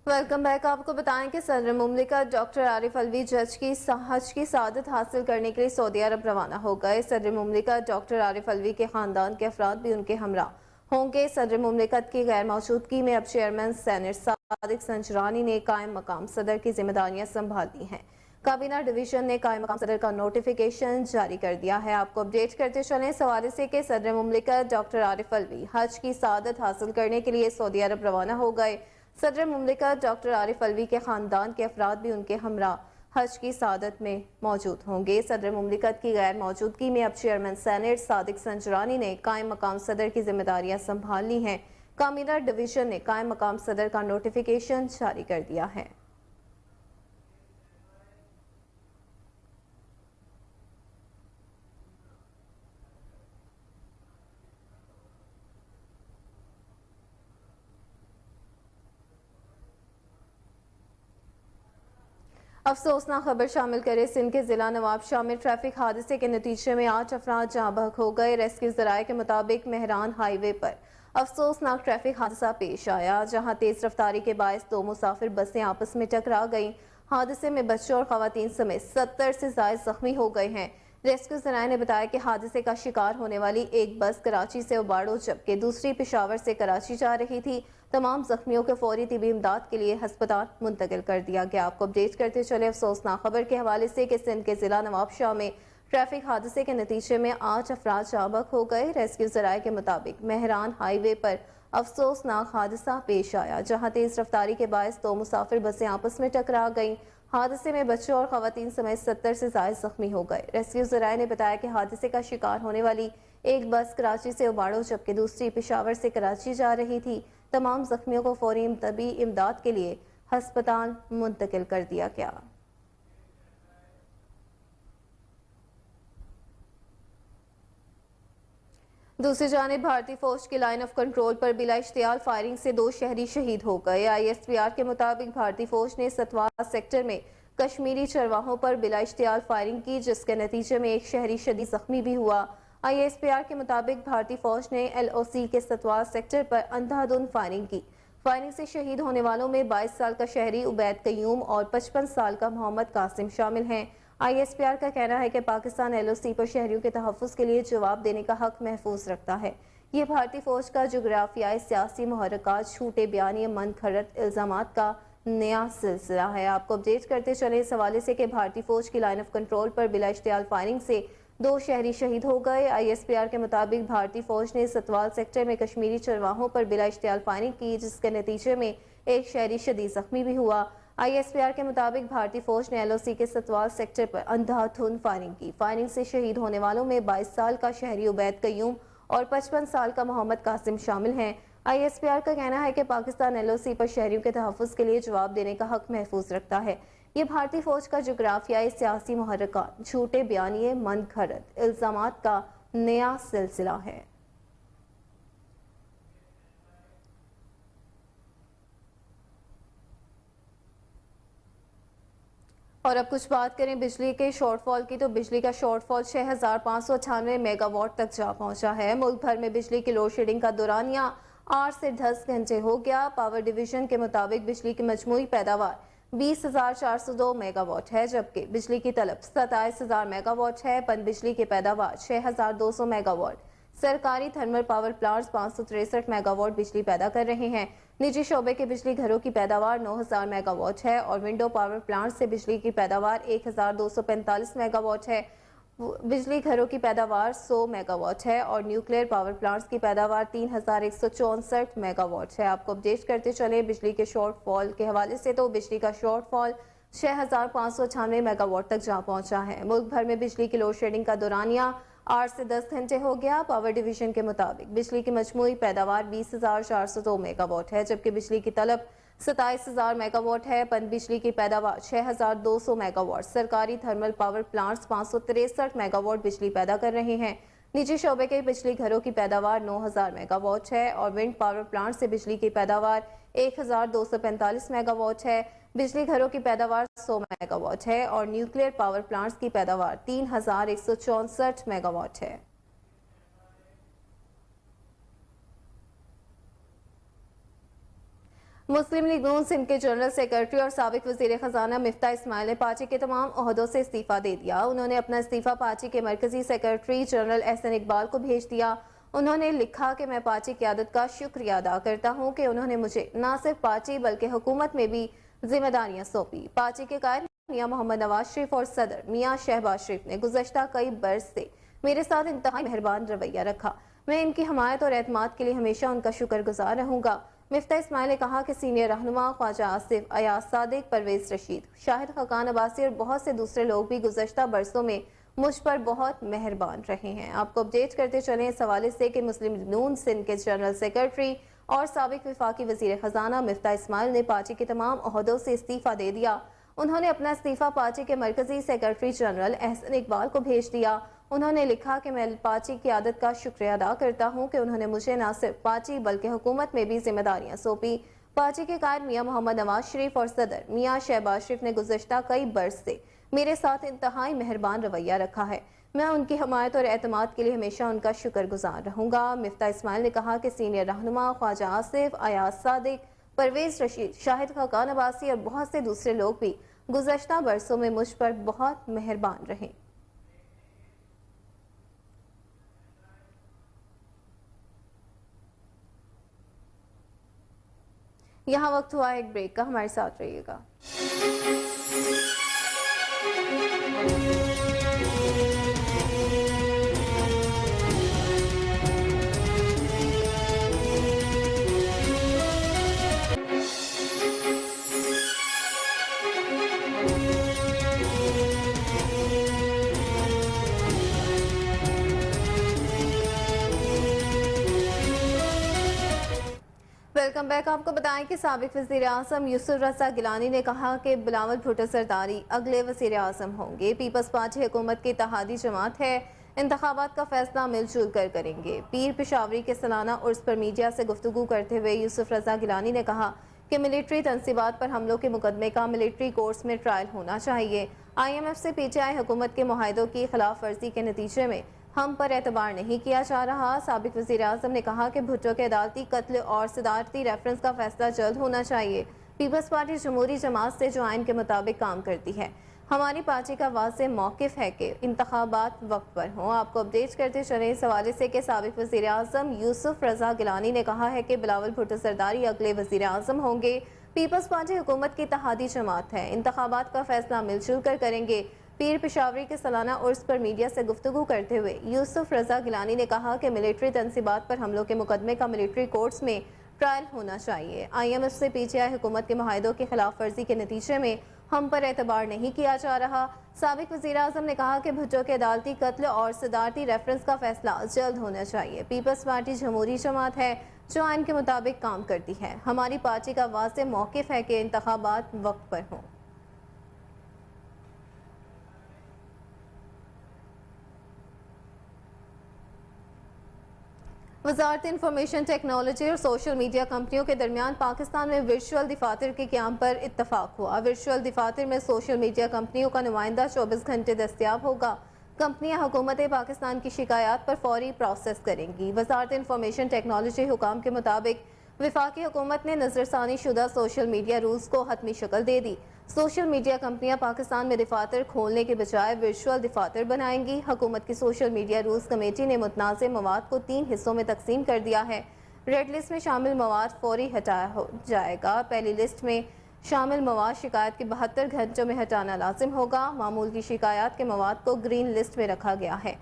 Welcome back. आपको बताएं कि सदर मुमलिकत डॉक्टर आरिफ अलवी हज की सआदत हासिल करने के लिए सऊदी अरब रवाना हो गए। सदर मुमलिकत डॉक्टर आरिफ अलवी के खानदान के अफराद भी उनके हमरा होंगे। सदर मुमलिकत की गैर मौजूदगी में अब चेयरमैन सेनेट सादिक संजरानी ने कायम मकाम सदर की जिम्मेदारियां संभाल ली हैं। काबीना डिवीजन ने कायम मकाम सदर का नोटिफिकेशन जारी कर दिया है। आपको अपडेट करते चलें इस हवाले से कि सदर मुमलिकत डॉक्टर आरिफ अलवी हज की सआदत हासिल करने के लिए सऊदी अरब रवाना हो गए। सदर मुमलिकत डॉक्टर आरिफ अलवी के खानदान के अफराद भी उनके हमरा हज की सआदत में मौजूद होंगे। सदर मुमलिकत की गैर मौजूदगी में अब चेयरमैन सेनेट सादिक संजरानी ने कायम मकाम सदर की जिम्मेदारियां संभाल ली हैं। काबीना डिवीजन ने कायम मकाम सदर का नोटिफिकेशन जारी कर दिया है। अफसोसनाक खबर शामिल करे सिंध के जिला नवाबशाह में ट्रैफिक हादसे के नतीजे में 8 अफराद जहां बहक हो गए। रेस्क्यू जराये के मुताबिक मेहरान हाईवे पर अफसोसनाक ट्रैफिक हादसा पेश आया, जहां तेज रफ्तारी के बायस 2 मुसाफिर बसें आपस में टकरा गईं। हादसे में बच्चों और खवातीन समेत 70 से ज्यादा जख्मी हो गए हैं। रेस्क्यू जराये ने बताया कि हादसे का शिकार होने वाली एक बस कराची से उबाड़ो जबकि दूसरी पेशावर से कराची जा रही थी। तमाम जख्मियों को फौरी तिबी इमदाद के लिए अस्पताल मुंतकिल कर दिया गया। आपको अपडेट करते चले अफसोसनाक खबर के हवाले से कि सिंध के जिला नवाबशाह में ट्रैफिक हादसे के नतीजे में 8 अफराद जाबक हो गए। रेस्क्यू जराये के मुताबिक मेहरान हाईवे पर अफसोसनाक हादसा पेश आया, जहां तेज रफ्तारी के बायस 2 मुसाफिर बसें आपस में टकरा गईं। हादसे में बच्चों और खवातीन समेत 70 से ज्यादा जख्मी हो गए। रेस्क्यू जराये ने बताया कि हादसे का शिकार होने वाली एक बस कराची से उबाड़ो जबकि दूसरी पेशावर से कराची जा रही थी। तमाम जख्मियों को फौरी तबी इमदाद के लिए अस्पताल मुंतकिल कर दिया गया। दूसरी जानिब भारतीय फौज की लाइन ऑफ कंट्रोल पर बिला इश्तियाल फायरिंग से 2 शहरी शहीद हो गए। ISPR के मुताबिक भारतीय फौज ने सतवार सेक्टर में कश्मीरी चरवाहों पर बिला इश्तियाल फायरिंग की, जिसके नतीजे में एक शहरी शदीद जख्मी भी हुआ। ISPR के मुताबिक भारतीय फौज ने LOC के सतवार सेक्टर पर अंधाधुंध फायरिंग की। फायरिंग से शहीद होने वालों में 22 साल का शहरी उबैद कयूम और 55 साल का मोहम्मद कासिम शामिल हैं। ISPR का कहना है कि पाकिस्तान LOC पर शहरियों के तहफ़्फ़ुज़ के लिए जवाब देने का हक महफूज रखता है। ये भारतीय फौज का जोग्राफियाई सियासी मुहर्रकात, झूठे बयानी, मनगढ़ंत इल्ज़ामात का नया सिलसिला है। आपको अपडेट करते चले इस हवाले से कि भारतीय फौज की लाइन ऑफ कंट्रोल पर बिला इश्तियाल फायरिंग से 2 शहरी शहीद हो गए। ISPR के मुताबिक भारतीय फौज ने सतवाल सेक्टर में कश्मीरी चरवाहों पर बिला इश्तियाल फायरिंग की, जिसके नतीजे में एक शहरी शदीद जख्मी भी हुआ। ISPR के मुताबिक भारतीय फौज ने LOC के सतवाल सेक्टर पर अंधाधुंध फायरिंग की। फायरिंग से शहीद होने वालों में 22 साल का शहरी उबैद कयूम और 55 साल का मोहम्मद कासिम शामिल हैं। ISPR का कहना है कि पाकिस्तान LOC पर शहरियों के तहफ़्फ़ुज़ के लिए जवाब देने का हक महफूज रखता है। ये भारतीय फौज का जोग्राफियाई सियासी मुहर्रकात, झूठे बयानिए, मनगढ़ंत इल्ज़ामात का नया सिलसिला है। और अब कुछ बात करें बिजली के शॉर्टफॉल की, तो बिजली का शॉर्टफॉल 6598 मेगावाट तक जा पहुंचा है। मुल्क भर में बिजली की लोड शेडिंग का दौरानिया 8 से 10 घंटे हो गया। पावर डिवीजन के मुताबिक बिजली की मजमूई पैदावार 20,402 मेगावाट है, जबकि बिजली की तलब 27,000 मेगावाट है। पन बिजली की पैदावार 6,200 मेगावाट। سرکاری thermal power plants 563 mega what بجلی پیدا کر رہے ہیں۔ نجی شعبے کے بجلی گھروں کی پیداوار 9000 میگا واٹ ہے اور ونڈو پاور پلانٹ سے بجلی کی پیداوار 1245 میگا واٹ ہے۔ بجلی گھروں کی پیداوار 100 میگا واٹ ہے اور نیوکلیئر پاور پلانٹس کی پیداوار 3164 میگا واٹ ہے۔ آپ کو اپڈیٹ کرتے چلیں بجلی کے شارٹ فال کے حوالے سے تو بجلی کا شارٹ فال 6596 میگا واٹ تک جا پہنچا ہے۔ ملک بھر میں بجلی کی لوڈ شیڈنگ کا دورانیہ 8 سے 10 گھنٹے ہو گیا۔ پاور ڈویژن کے مطابق بجلی کی مجموعی پیداوار 20402 میگا واٹ ہے جبکہ بجلی کی طلب 27000 میگا واٹ ہے۔ پن بجلی کی پیداوار 6200 میگا واٹ۔ سرکاری thermal power plants 563 mega what بجلی پیدا کر رہے ہیں۔ نجی شعبے کے بجلی گھروں کی پیداوار 9000 میگا واٹ ہے اور ونڈ پاور پلانٹ سے بجلی کی پیداوار 1245 میگا واٹ ہے۔ بجلی گھروں کی پیداوار 100 میگا واٹ ہے اور نیوکلیئر پاور پلانٹس کی پیداوار 3164 میگا واٹ ہے۔ مسلم لیگ نون سندھ کے جنرل سیکرٹری اور سابق وزیر خزانہ مفتاح اسماعیل نے پارٹی کے تمام عہدوں سے استعفیٰ دے دیا۔ انہوں نے اپنا استعفیٰ پارٹی کے مرکزی سیکرٹری جنرل احسن اقبال کو بھیج دیا۔ انہوں نے لکھا کہ میں پارٹی قیادت کا شکریہ ادا کرتا ہوں کہ انہوں نے مجھے نہ صرف پارٹی بلکہ حکومت میں بھی ذمہ داریاں سونپی۔ پارٹی کے قائد میاں محمد نواز شریف اور صدر میاں شہباز شریف نے گزشتہ کئی برس سے میرے ساتھ انتہائی مہربان رویہ رکھا۔ میں ان کی حمایت اور اعتماد کے لیے ہمیشہ ان کا شکر گزار رہوں گا۔ مفتاح اسماعیل نے کہا کہ سینئر رہنما خواجہ آصف، ایاز صادق، پرویز رشید، شاہد خاقان عباسی اور بہت سے دوسرے لوگ بھی گزشتہ برسوں میں مجھ پر بہت مہربان رہے ہیں۔ آپ کو اپڈیٹ کرتے چلیں اس حوالے سے کہ مسلم لیگ نون سندھ کے جنرل سیکرٹری اور سابق وفاقی وزیر خزانہ مفتاح اسماعیل نے پارٹی کے تمام عہدوں سے استعفیٰ دے دیا۔ انہوں نے اپنا استعفیٰ پارٹی کے مرکزی سیکرٹری جنرل احسن اقبال کو بھیج دیا۔ انہوں نے لکھا کہ میں پارٹی قیادت کا شکریہ ادا کرتا ہوں کہ انہوں نے مجھے نہ صرف پارٹی بلکہ حکومت میں بھی ذمہ داریاں سونپی۔ پارٹی کے قائد میاں محمد نواز شریف اور صدر میاں شہباز شریف نے گزشتہ کئی برس سے میرے ساتھ انتہائی مہربان رویہ رکھا ہے۔ میں ان کی حمایت اور اعتماد کے لیے ہمیشہ ان کا شکر گزار رہوں گا۔ مفتاح اسماعیل نے کہا کہ سینئر رہنما خواجہ آصف، ایاز صادق، پرویز رشید، شاہد خاقان عباسی اور بہت سے دوسرے لوگ بھی گزشتہ برسوں میں مجھ پر بہت مہربان رہے۔ یہاں وقت ہوا ایک بریک کا، ہمارے ساتھ رہیے گا۔ Welcome back. آپ کو بتائیں کہ سابق وزیر اعظم یوسف رضا گیلانی نے کہا کہ بلاول بھٹو زرداری اگلے وزیر اعظم ہوں گے۔ پیپلز پارٹی حکومت کی اتحادی جماعت ہے، انتخابات کا فیصلہ مل جل کر کریں گے۔ پیر پشاوری کے سالانہ عرس پر میڈیا سے گفتگو کرتے ہوئے یوسف رضا گیلانی نے کہا کہ ملٹری تنصیبات پر حملوں کے مقدمے کا ملٹری کورٹس میں ٹرائل ہونا چاہیے۔ IMF سے PTI حکومت کے معاہدوں کی خلاف ورزی کے نتیجے میں ہم پر اعتبار نہیں کیا جا رہا۔ سابق وزیر اعظم نے کہا کہ بھٹو کے عدالتی قتل اور صدارتی ریفرنس کا فیصلہ جلد ہونا چاہیے۔ پیپلز پارٹی جمہوری جماعت سے جو آئین کے مطابق کام کرتی ہے۔ ہماری پارٹی کا واضح موقف ہے کہ انتخابات وقت پر ہوں۔ آپ کو اپڈیٹ کرتے چلیں اس حوالے سے کہ سابق وزیر اعظم یوسف رضا گیلانی نے کہا ہے کہ بلاول بھٹو زرداری اگلے وزیر اعظم ہوں گے۔ پیپلز پارٹی حکومت کی اتحادی جماعت ہے، انتخابات کا فیصلہ مل جل کر کریں گے۔ پیر پشاوری کے سالانہ عرس پر میڈیا سے گفتگو کرتے ہوئے یوسف رضا گیلانی نے کہا کہ ملٹری تنصیبات پر حملوں کے مقدمے کا ملٹری کورٹس میں ٹرائل ہونا چاہیے۔ IMF سے PTI حکومت کے معاہدوں کی خلاف ورزی کے نتیجے میں ہم پر اعتبار نہیں کیا جا رہا۔ سابق وزیر اعظم نے کہا کہ بھٹو کے عدالتی قتل اور صدارتی ریفرنس کا فیصلہ جلد ہونا چاہیے۔ پیپلز پارٹی جمہوری جماعت ہے جو آئین کے مطابق کام کرتی ہے۔ ہماری پارٹی کا واضح موقف ہے کہ انتخابات وقت پر ہوں۔ وزارت انفارمیشن ٹیکنالوجی اور سوشل میڈیا کمپنیوں کے درمیان پاکستان میں ورچوئل دفاتر کے قیام پر اتفاق ہوا۔ ورچوئل دفاتر میں سوشل میڈیا کمپنیوں کا نمائندہ 24 گھنٹے دستیاب ہوگا۔ کمپنیاں حکومت پاکستان کی شکایات پر فوری پروسیس کریں گی۔ وزارت انفارمیشن ٹیکنالوجی حکام کے مطابق وفاقی حکومت نے نظر ثانی شدہ سوشل میڈیا رولز کو حتمی شکل دے دی۔ سوشل میڈیا کمپنیاں پاکستان میں دفاتر کھولنے کے بجائے ورچوئل دفاتر بنائیں گی۔ حکومت کی سوشل میڈیا رولز کمیٹی نے متنازع مواد کو 3 حصوں میں تقسیم کر دیا ہے۔ ریڈ لسٹ میں شامل مواد فوری ہٹایا جائے گا۔ پہلی لسٹ میں شامل مواد شکایت کے 72 گھنٹوں میں ہٹانا لازم ہوگا۔ معمول کی شکایات کے مواد کو گرین لسٹ میں رکھا گیا ہے۔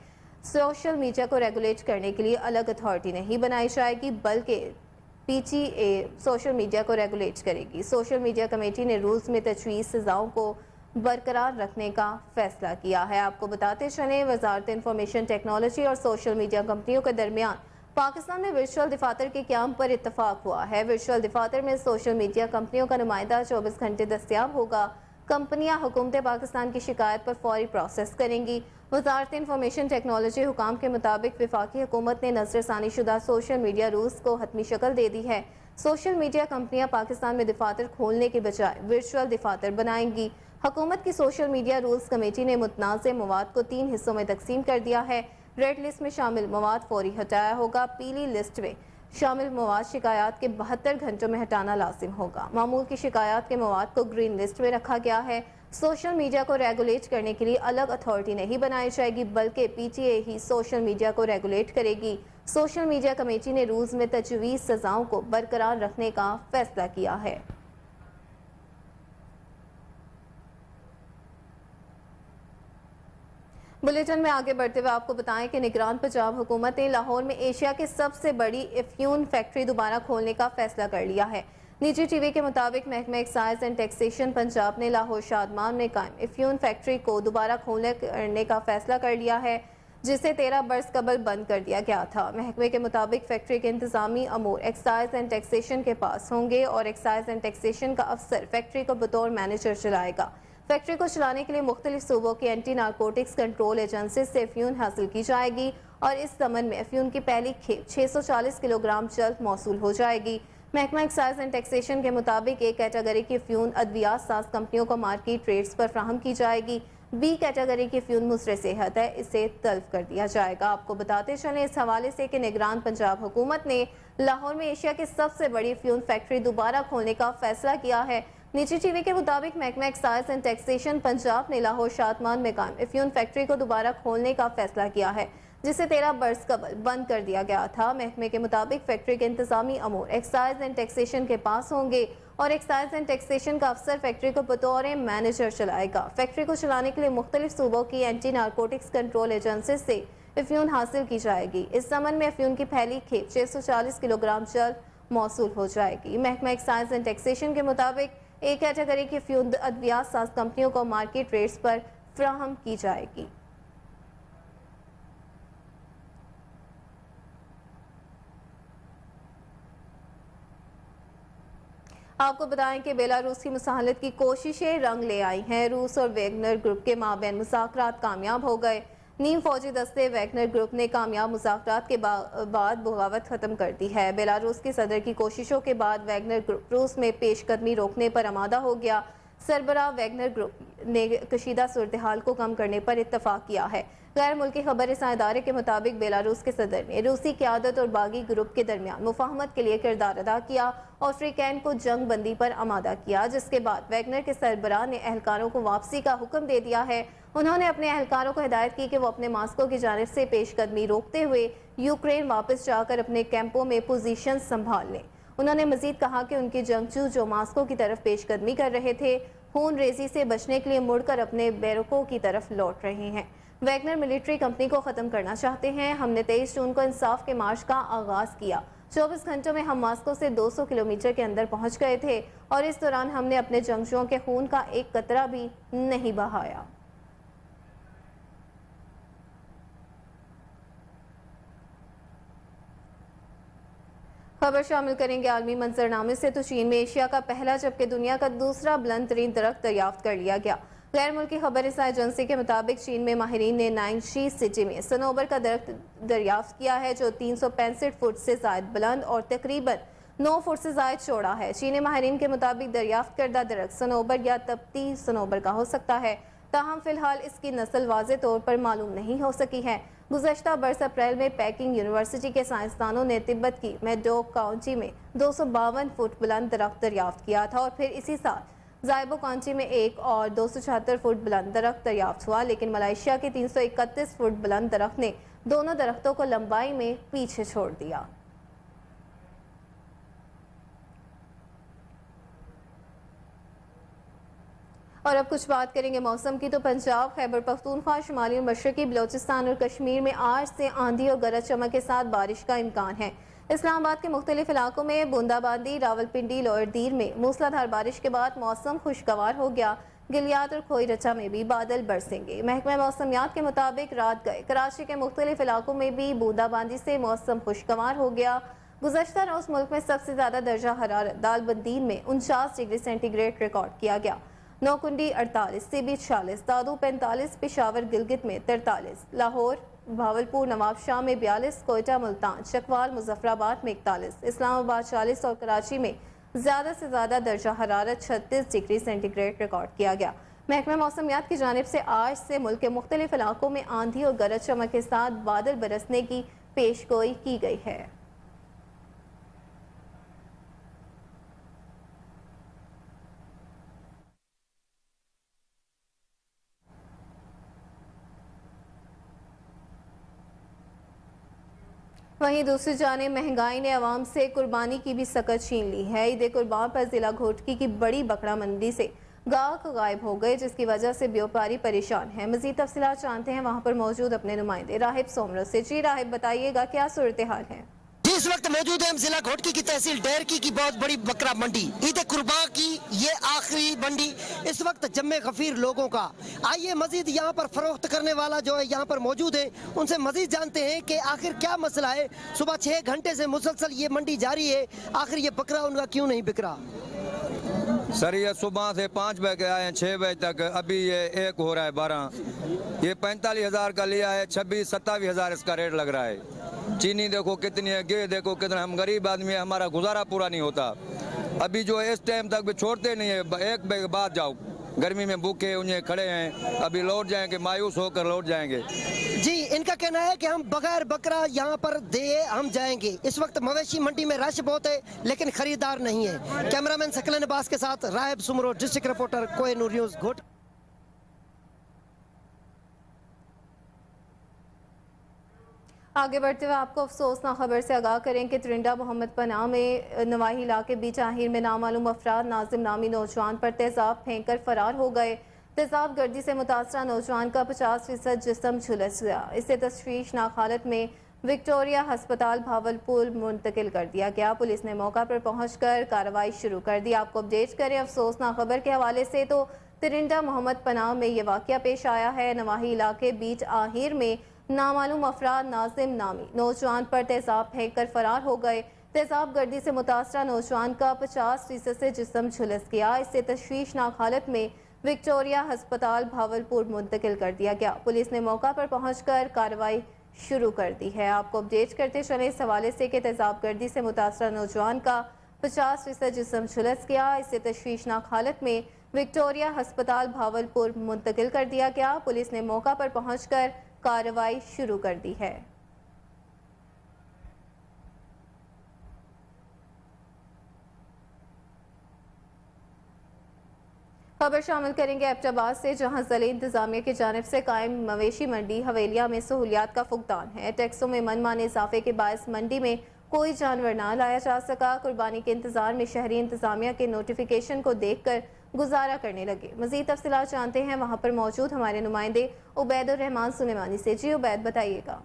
سوشل میڈیا کو ریگولیٹ کرنے کے لیے الگ اتھارٹی نہیں بنائی جائے گی بلکہ P T a social media کو ریگولیٹ کرے گی۔ سوشل میڈیا کمیٹی نے رولز میں تجویز سزاؤں کو برقرار رکھنے کا فیصلہ کیا ہے۔ آپ کو بتاتے چلیں، وزارت انفارمیشن ٹیکنالوجی اور سوشل میڈیا کمپنیوں کے درمیان پاکستان میں ورچوئل دفاتر کے قیام پر اتفاق ہوا ہے۔ ورچوئل دفاتر میں سوشل میڈیا کمپنیوں کا نمائندہ 24 گھنٹے دستیاب ہوگا۔ کمپنیاں حکومت پاکستان کی شکایت پر فوری پروسیس کریں گی۔ وزارت انفارمیشن ٹیکنالوجی حکام کے مطابق وفاقی حکومت نے نظر ثانی شدہ سوشل میڈیا رولز کو حتمی شکل دے دی ہے۔ سوشل میڈیا کمپنیاں پاکستان میں دفاتر کھولنے کے بجائے ورچوئل دفاتر بنائیں گی۔ حکومت کی سوشل میڈیا رولز کمیٹی نے متنازع مواد کو 3 حصوں میں تقسیم کر دیا ہے۔ ریڈ لسٹ میں شامل مواد فوری ہٹایا ہوگا۔ پیلی لسٹ میں شامل مواد شکایات کے 72 گھنٹوں میں ہٹانا لازم ہوگا۔ معمول کی شکایات کے مواد کو گرین لسٹ میں رکھا گیا ہے۔ سوشل میڈیا کو ریگولیٹ کرنے کے لیے الگ اتھارٹی نہیں بنائی جائے گی بلکہ P T A he social media کو ریگولیٹ کرے گی۔ سوشل میڈیا کمیٹی نے رولز میں تجویز سزاؤں کو برقرار رکھنے کا فیصلہ کیا ہے۔ بلیٹن میں آگے بڑھتے ہوئے آپ کو بتائیں کہ نگران پنجاب حکومت نے لاہور میں ایشیا کی سب سے بڑی افیون فیکٹری دوبارہ کھولنے کا فیصلہ کر لیا ہے۔ نجی ٹی وی کے مطابق محکمہ ایکسائز اینڈ ٹیکسیشن پنجاب نے لاہور شادمان میں قائم افیون فیکٹری کو دوبارہ کھولنے کرنے کا فیصلہ کر لیا ہے، جسے 13 برس قبل بند کر دیا گیا تھا۔ محکمے کے مطابق فیکٹری کے انتظامی امور ایکسائز اینڈ ٹیکسیشن کے پاس ہوں گے اور ایکسائز اینڈ ٹیکسیشن کا افسر فیکٹری کو بطور مینیجر چلائے گا۔ فیکٹری کو چلانے کے لیے مختلف صوبوں کی اینٹی نارکوٹکس کنٹرول ایجنسی سے افیون حاصل کی جائے گی اور اس ضمن میں افیون کی پہلی کھیپ 640 کلو گرام جلد موصول ہو جائے گی۔ محکمہ ایکسائز اینڈ ٹیکسیشن کے مطابق اے کیٹیگری کی افیون ادویات ساز کمپنیوں کو مارکیٹ ریٹس پر فراہم کی جائے گی۔ بی کیٹیگری کی افیون مضر صحت ہے، اسے تلف کر دیا جائے گا۔ آپ کو بتاتے چلیں اس حوالے سے کہ نگران پنجاب حکومت نے لاہور میں ایشیا کی سب سے بڑی افیون فیکٹری دوبارہ کھولنے کا فیصلہ کیا ہے۔ نجی ٹی وی کے مطابق محکمہ ایکسائز اینڈ ٹیکسیشن پنجاب نے لاہور شادمان میں قائم افیون فیکٹری کو دوبارہ کھولنے کا فیصلہ کیا ہے، جسے 13 برس قبل بند کر دیا گیا تھا۔ محکمے کے مطابق فیکٹری کے انتظامی امور ایکسائز اینڈ ٹیکسیشن کے پاس ہوں گے اور ایکسائز اینڈ ٹیکسیشن کا افسر فیکٹری کو بطور مینیجر چلائے گا۔ فیکٹری کو چلانے کے لیے مختلف صوبوں کی اینٹی نارکوٹکس کنٹرول ایجنسی سے افیون حاصل کی جائے گی۔ اس ضمن میں افیون کی پہلی کھیپ 640 کلو گرام جلد موصول ہو جائے گی۔ محکمہ ایکسائز اینڈ ٹیکسیشن کے مطابق ایک کیٹیگری کی افیون ادویات ساز کمپنیوں کو مارکیٹ ریٹس پر فراہم کی جائے گی۔ آپ کو بتائیں کہ بیلاروس کی مساحلت کی کوششیں رنگ لے آئی ہیں۔ روس اور ویگنر گروپ کے مابین مذاکرات کامیاب ہو گئے۔ نیم فوجی دستے ویگنر گروپ نے کامیاب مذاکرات کے بعد بغاوت ختم کر دی ہے۔ بیلاروس کے صدر کی کوششوں کے بعد ویگنر گروپ روس میں پیش قدمی روکنے پر آمادہ ہو گیا۔ سربراہ ویگنر گروپ نے کشیدہ صورتحال کو کم کرنے پر اتفاق کیا ہے۔ غیر ملکی خبر رساں ادارے کے مطابق بیلاروس کے صدر نے روسی قیادت اور باغی گروپ کے درمیان مفاہمت کے لیے کردار ادا کیا اور فریقین کو جنگ بندی پر آمادہ کیا، جس کے بعد ویگنر کے سربراہ نے اہلکاروں کو واپسی کا حکم دے دیا ہے۔ انہوں نے اپنے اہلکاروں کو ہدایت کی کہ وہ اپنے ماسکو کی جانب سے پیش قدمی روکتے ہوئے یوکرین واپس جا کر اپنے کیمپوں میں پوزیشن سنبھال لیں۔ انہوں نے مزید کہا کہ ان کے جنگجو جو ماسکو کی طرف پیش قدمی کر رہے تھے، خون ریزی سے بچنے کے لیے مڑ کر اپنے بیرکوں کی طرف لوٹ رہے ہیں۔ ویگنر ملٹری کمپنی کو ختم کرنا چاہتے ہیں۔ ہم نے 23 جون کو انصاف کے مارچ کا آغاز کیا۔ 24 گھنٹوں میں ہم ماسکو سے 200 کلومیٹر کے اندر پہنچ گئے تھے اور اس دوران ہم نے اپنے جنگجوؤں کے خون کا ایک قطرہ بھی نہیں بہایا۔ خبر شامل کریں گے عالمی منظرنامے سے تو چین میں ایشیا کا پہلا جبکہ دنیا کا دوسرا بلند ترین درخت دریافت کر لیا گیا۔ غیر ملکی خبر رساں ایجنسی کے مطابق چین میں ماہرین نے نائنشی سٹی میں صنوبر کا درخت دریافت کیا ہے جو 365 فٹ سے زائد بلند اور تقریباً 9 فٹ سے زائد چوڑا ہے۔ چینی ماہرین کے مطابق دریافت کردہ درخت صنوبر یا تبتی صنوبر کا ہو سکتا ہے، تاہم فی الحال اس کی نسل واضح طور پر معلوم نہیں ہو سکی ہے۔ गुज़श्ता बरस अप्रैल में पेकिंग यूनिवर्सिटी के साइंसदानों ने तिब्बत की मेडोक काउंटी में 252 फुट बुलंद दरख्त दरियाफ्त किया था और फिर इसी साल ज़ाइबो काउंटी में एक और 276 फुट बुलंद दरख्त दरियाफ्त हुआ, लेकिन मलेशिया के 331 फुट बुलंद दरख्त ने दोनों दरख्तों को लंबाई में पीछे छोड़ दिया। और अब कुछ बात करेंगे मौसम की। तो पंजाब, खैबर पख्तूनख्वा, शुमाली और मशरकी बलोचिस्तान और कश्मीर में आज से आंधी और गरज चमक के साथ बारिश का इम्कान है। इस्लामाबाद के मुख्तलिफ इलाकों में बूंदाबांदी, रावलपिंडी, लोअरदीर में मूसलाधार बारिश के बाद मौसम खुशगवार हो गया। गिलियात और खोई रचा में भी बादल बरसेंगे। महकमा मौसमियात के मुताबिक रात गए कराची के मुख्तलिफ इलाकों में भी बूंदाबांदी से मौसम खुशगवार हो गया। गुज़श्ता रोज मुल्क में सबसे ज्यादा दर्जा हरारत दालबंदीन में 49 डिग्री सेंटीग्रेड रिकॉर्ड किया गया। नौकुंडी 48, सीबी 46, दादू 45, पेशावर गिलगित में 43, लाहौर, भावलपुर, नवाबशाह में 42, कोयटा, मुल्तान, चकवाल, मुजफ्फराबाद में 41, इस्लामाबाद 40 और कराची में ज़्यादा से ज़्यादा दर्जा हरारत 36 डिग्री सेंटीग्रेड रिकॉर्ड किया गया। महकमा मौसमियात की जानिब से आज से मुल्क के मुख्तलिफ इलाकों में आंधी और गरज चमक के साथ बादल बरसने की पेशगोई की गई है। वहीं दूसरी जानिब महंगाई ने अवाम से कुर्बानी की भी सकत छीन ली है। ईद कुर्बान पर जिला घोटकी की बड़ी बकरा मंडी से गाहक गायब हो गए, जिसकी वजह से व्यापारी परेशान है। मजीद तफसीलात जानते हैं वहां पर मौजूद अपने नुमाइंदे राहिब सोमरस से। जी राहिब, बताइएगा क्या सूरत हाल है? इस वक्त मौजूद है हम जिला घोटकी की तहसील डेरकी की बहुत बड़ी बकरा मंडी, ईद कुर्बान की ये आखिरी मंडी इस वक्त जम्मे गफीर लोगों का। आइए मजीद यहाँ पर फरोख्त करने वाला जो है यहाँ पर मौजूद है, उनसे मजीद जानते हैं कि आखिर क्या मसला है। सुबह 6 घंटे से मुसलसल ये मंडी जारी है, आखिर ये बकरा उनका क्यों नहीं बिक रहा? सर ये सुबह से 5 बजे आए हैं 6 बजे तक, अभी ये 1 हो रहा है 12। ये 45,000 का लिया है, 26-27,000 इसका रेट लग रहा है। चीनी देखो कितनी है, गेहूं देखो कितना, हम गरीब आदमी है, हमारा गुजारा पूरा नहीं होता। अभी जो है इस टाइम तक भी छोड़ते नहीं है, 1 बजे के बाद जाओ, गर्मी में भूखे उन्हें खड़े हैं, अभी लौट जाएंगे, मायूस होकर लौट जाएंगे। जी, इनका कहना है कि हम बगैर बकरा यहाँ पर दे हम जाएंगे। इस वक्त मवेशी मंडी में रश बहुत है लेकिन खरीदार नहीं है। कैमरामैन सकलन अब्बास के साथ Rahib Soomro, district reporter, Kohinoor news, घोट। आगे बढ़ते हुए आपको अफसोसनाक खबर से आगाह करें कि त्रिंडा मोहम्मद पनाह में नवाही इलाके बीच आहिर में नामालूम अफराद नाजिम नामी नौजवान पर तेजाब फेंक कर फरार हो गए। तेजाब गर्दी से मुतासरा नौजवान का 50% जिस्म झुलस गया। इसे तशवीशनाक हालत में विक्टोरिया हस्पताल भावलपुर मुंतकिल कर दिया गया। पुलिस ने मौका पर पहुंचकर कार्रवाई शुरू कर दी। आपको अपडेट करें अफसोसनाक खबर के हवाले से, तो त्रिंडा मोहम्मद पनाह में ये वाक़या पेश आया है। नवाही इलाके बीच आहिर में नामालूम अफराद नाजिम नामी नौजवान पर तेजाब फेंक कर फरार हो गए। तेजाब गर्दी से मुतासरा नौजवान का 50% से जिस्म झुलस गया। इससे तशवीशनाक हालत में विक्टोरिया हस्पताल भावलपुर मुंतकिल कर दिया गया। पुलिस ने मौका पर पहुंचकर कार्रवाई शुरू कर दी है। आपको अपडेट करते चले इस हवाले से कि तेजाब गर्दी से मुतासरा नौजवान का 50% जिस्म झुलस गया। इससे तशवीशनाक हालत में विक्टोरिया हस्पताल भावलपुर मुंतकिल कर दिया गया। पुलिस ने मौका पर पहुंचकर कार्रवाई शुरू कर दी है। खबर शामिल करेंगे एबटाबाद से, जहां ज़िले इंतजामिया की जानिब से कायम मवेशी मंडी हवेलिया में सहूलियात का फुकदान है। टैक्सों में मनमाने इजाफे के बायस मंडी में कोई जानवर ना लाया जा सका। कुर्बानी के इंतजार में शहरी इंतजामिया के नोटिफिकेशन को देखकर गुजारा करने लगे। मजीद तफसीलात जानते हैं वहाँ पर मौजूद हमारे नुमाइंदे उबैदुर रहमान सुलेमानी से। जी उबैद, बताइएगा।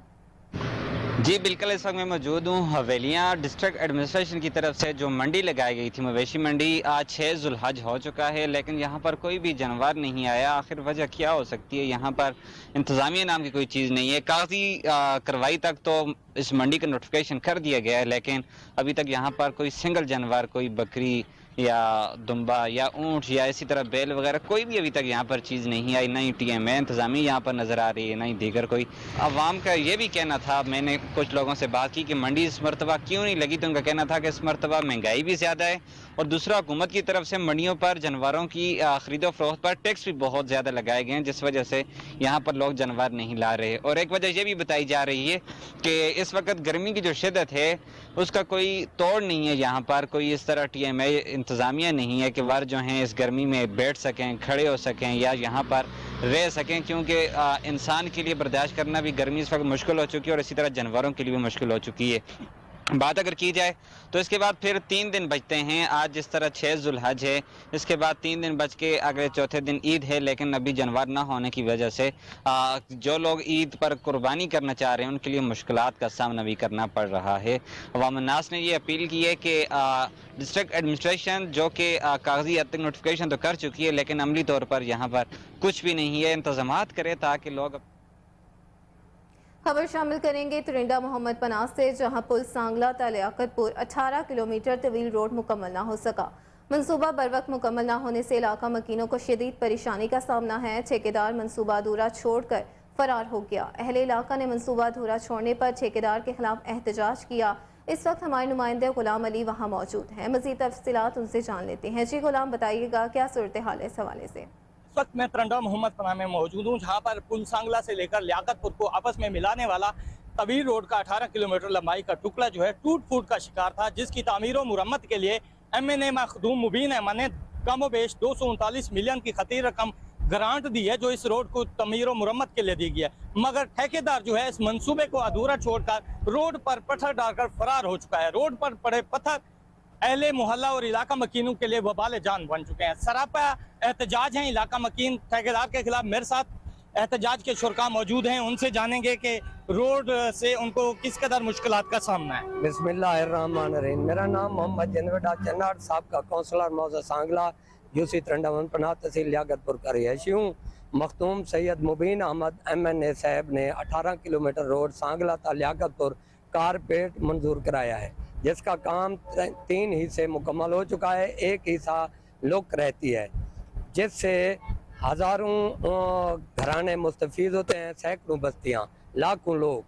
जी बिल्कुल, इस वक्त मैं मौजूद हूँ हवेलियाँ डिस्ट्रिक्ट एडमिनिस्ट्रेशन की तरफ से जो मंडी लगाई गई थी मवेशी मंडी। आज 6 जुल्हज हो चुका है लेकिन यहाँ पर कोई भी जानवर नहीं आया। आखिर वजह क्या हो सकती है? यहाँ पर इंतज़ामिया नाम की कोई चीज़ नहीं है। कागजी कार्रवाई तक तो اس منڈی کا نوٹیفیکیشن کر دیا گیا ہے، لیکن ابھی تک یہاں پر کوئی سنگل جانور، کوئی بکری یا دمبا یا اونٹ یا اسی طرح بیل وغیرہ کوئی بھی ابھی تک یہاں پر چیز نہیں آئی، نہ ہی ٹی ایم اے انتظامیہ یہاں پر نظر آ رہی ہے، نہ ہی دیگر کوئی۔ عوام کا یہ بھی کہنا تھا، میں نے کچھ لوگوں سے بات کی کہ منڈی اس مرتبہ کیوں نہیں لگی، تو ان کا کہنا تھا کہ اس مرتبہ مہنگائی بھی زیادہ ہے، اور دوسرا حکومت کی طرف سے منڈیوں پر جانوروں کی خرید و فروخت پر ٹیکس بھی بہت زیادہ لگائے گئے ہیں، جس وجہ سے یہاں پر لوگ جانور نہیں لا رہے۔ اور ایک وجہ یہ بھی بتائی جا رہی ہے کہ اس وقت گرمی کی جو شدت ہے اس کا کوئی توڑ نہیں ہے، یہاں پر کوئی اس طرح ٹی ایم اے انتظامیہ نہیں ہے کہ ور جو ہیں اس گرمی میں بیٹھ سکیں، کھڑے ہو سکیں یا یہاں پر رہ سکیں، کیونکہ انسان کے لیے برداشت کرنا بھی گرمی اس وقت مشکل ہو چکی ہے، اور اسی طرح جانوروں کے لیے بھی مشکل ہو چکی ہے۔ بات اگر کی جائے تو اس کے بعد پھر 3 دن بچتے ہیں، آج جس طرح 6 ذوالحج ہے، اس کے بعد 3 دن بچ کے اگلے چوتھے دن عید ہے، لیکن ابھی جانور نہ ہونے کی وجہ سے جو لوگ عید پر قربانی کرنا چاہ رہے ہیں ان کے لیے مشکلات کا سامنا بھی کرنا پڑ رہا ہے۔ عوام الناس نے یہ اپیل کی ہے کہ ڈسٹرکٹ ایڈمنسٹریشن جو کہ کاغذی حد تک نوٹیفیکیشن تو کر چکی ہے، لیکن عملی طور پر یہاں پر کچھ بھی نہیں ہے، انتظامات کرے تاکہ لوگ۔ خبر شامل کریں گے ترنڈا محمد پناہ سے، جہاں پل سانگلہ تا لیاقت پور 18 کلومیٹر طویل روڈ مکمل نہ ہو سکا۔ منصوبہ بروقت مکمل نہ ہونے سے علاقہ مکینوں کو شدید پریشانی کا سامنا ہے۔ ٹھیکیدار منصوبہ ادھورا چھوڑ کر فرار ہو گیا۔ اہل علاقہ نے منصوبہ ادھورا چھوڑنے پر ٹھیکیدار کے خلاف احتجاج کیا۔ اس وقت ہمارے نمائندے غلام علی وہاں موجود ہیں، مزید تفصیلات ان سے جان لیتے ہیں۔ جی غلام، بتائیے گا کیا صورتحال ہے اس حوالے سے؟ اس وقت میں ترنڈا محمد پناہ میں موجود ہوں، جہاں پر پل سانگلہ سے لے کر لیاقت پور کو آپس میں ملانے والا طویل روڈ کا 18 کلومیٹر لمبائی کا ٹکڑا جو ہے ٹوٹ پھوٹ کا شکار تھا، جس کی تعمیر و مرمت کے لیے ایم این اے مخدوم مبین احمد نے کم و بیش 239 ملین کی خطیر رقم گرانٹ دی ہے، جو اس روڈ کو تعمیر و مرمت کے لیے دی گئی ہے، مگر ٹھیکیدار جو ہے اس منصوبے کو ادھورا چھوڑ کر روڈ پر پتھر ڈال کر فرار ہو چکا ہے۔ روڈ پر پڑے پتھر اہل محلہ اور علاقہ مکینوں کے لیے وبال جان بن چکے ہیں۔ سراپا احتجاج ہیں علاقہ مکین ٹھیکیدار کے خلاف۔ میرے ساتھ احتجاج کے شرکاء موجود ہیں، ان سے جانیں گے کہ روڈ سے ان کو کس قدر مشکلات کا سامنا ہے۔ بسم اللہ الرحمن الرحیم۔ میرا نام محمد جنوڈا چناٹ صاحب کا کونسلر موضع سانگلہ یوسی ترنڈا محمد پناہ تحصیل لیاقت پور کا رہائشی ہوں۔ مختوم سید مبین احمد ایم این اے صاحب نے 18 کلومیٹر روڈ سانگلہ تا لیاقت پور کارپیٹ منظور کرایا ہے، جس کا کام 3 حصے مکمل ہو چکا ہے، ایک حصہ لک رہتی ہے، جس سے ہزاروں گھرانے مستفید ہوتے ہیں، سینکڑوں بستیاں، لاکھوں لوگ۔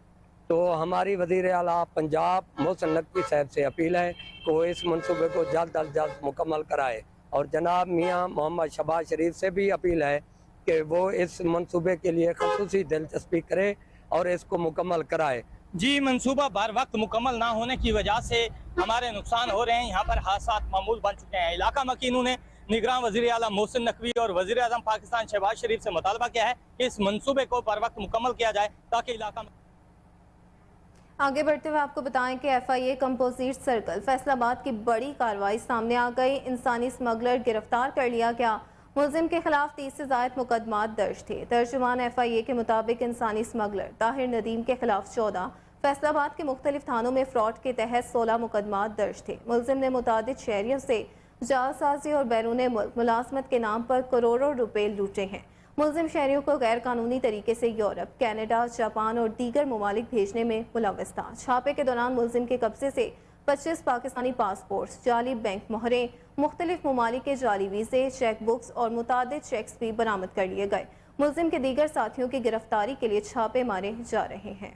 تو ہماری وزیر اعلیٰ پنجاب محسن نقوی صاحب سے اپیل ہے کہ وہ اس منصوبے کو جلد از جلد مکمل کرائے، اور جناب میاں محمد شہباز شریف سے بھی اپیل ہے کہ وہ اس منصوبے کے لیے خصوصی دلچسپی کرے اور اس کو مکمل کرائے۔ جی، منصوبہ بر وقت مکمل نہ ہونے کی وجہ سے ہمارے نقصان ہو رہے ہیں، یہاں پر حادثات معمول بن چکے ہیں۔ علاقہ مکینوں نے نگراں وزیر اعلیٰ محسن نقوی اور وزیر اعظم پاکستان شہباز شریف سے مطالبہ کیا ہے کہ اس منصوبے کو بر وقت مکمل کیا جائے تاکہ علاقہ آگے بڑھتے ہوئے آپ کو بتائیں کہ F I A composite circle Faisalabad کی بڑی کارروائی سامنے آ گئی۔ انسانی اسمگلر گرفتار کر لیا گیا۔ ملزم کے خلاف 30 سے زائد مقدمات درج تھے۔ ترجمان ایف آئی اے کے مطابق انسانی اسمگلر طاہر ندیم کے خلاف 14، فیصل آباد کے مختلف تھانوں میں فراڈ کے تحت 16 مقدمات درج تھے۔ ملزم نے متعدد شہریوں سے جعلسازی اور بیرون ملک ملازمت کے نام پر کروڑوں روپے لوٹے ہیں۔ ملزم شہریوں کو غیر قانونی طریقے سے یورپ، کینیڈا، جاپان اور دیگر ممالک بھیجنے میں ملوث تھا۔ چھاپے کے دوران ملزم کے قبضے سے 25 پاکستانی پاسپورٹس، جعلی بینک مہریں، مختلف ممالک کے جعلی ویزے، چیک بکس اور متعدد چیکس بھی برآمد کر لیے گئے۔ ملزم کے دیگر ساتھیوں کی گرفتاری کے لیے چھاپے مارے جا رہے ہیں۔